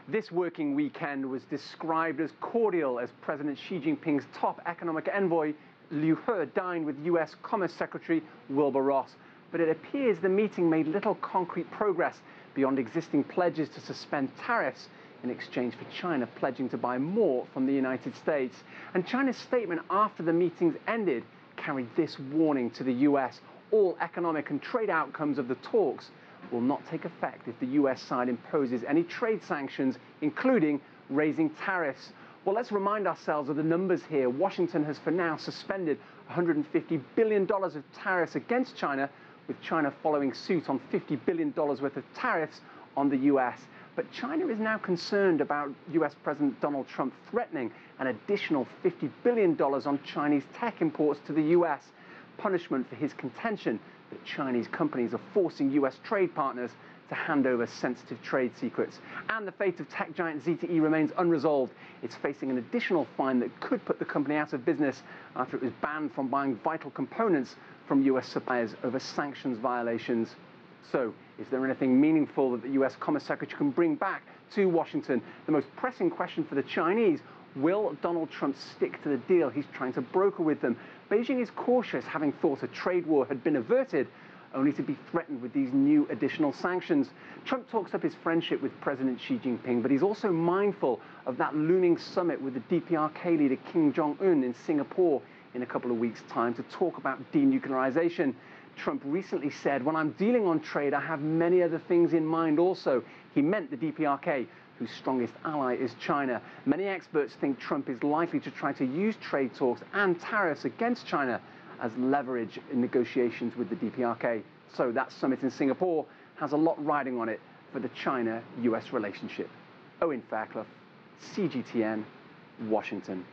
This working weekend was described as cordial as President Xi Jinping's top economic envoy, Liu He, dined with US Commerce Secretary Wilbur Ross. But it appears the meeting made little concrete progress beyond existing pledges to suspend tariffs in exchange for China pledging to buy more from the United States. And China's statement after the meetings ended carried this warning to the US: all economic and trade outcomes of the talks will not take effect if the US side imposes any trade sanctions, including raising tariffs. Well, let's remind ourselves of the numbers here. Washington has for now suspended $150 billion of tariffs against China, with China following suit on $50 billion worth of tariffs on the US. But China is now concerned about US President Donald Trump threatening an additional $50 billion on Chinese tech imports to the US, punishment for his contention that Chinese companies are forcing US trade partners to hand over sensitive trade secrets. And the fate of tech giant ZTE remains unresolved. It's facing an additional fine that could put the company out of business after it was banned from buying vital components from US suppliers over sanctions violations. So, is there anything meaningful that the US Commerce Secretary can bring back to Washington? The most pressing question for the Chinese: will Donald Trump stick to the deal he's trying to broker with them? Beijing is cautious, having thought a trade war had been averted, only to be threatened with these new additional sanctions. Trump talks up his friendship with President Xi Jinping, but he's also mindful of that looming summit with the DPRK leader Kim Jong-un in Singapore in a couple of weeks' time to talk about denuclearization. Trump recently said, "When I'm dealing on trade, I have many other things in mind also." He meant the DPRK, whose strongest ally is China. Many experts think Trump is likely to try to use trade talks and tariffs against China as leverage in negotiations with the DPRK. So that summit in Singapore has a lot riding on it for the China-US relationship. Owen, Fairclough, CGTN, Washington.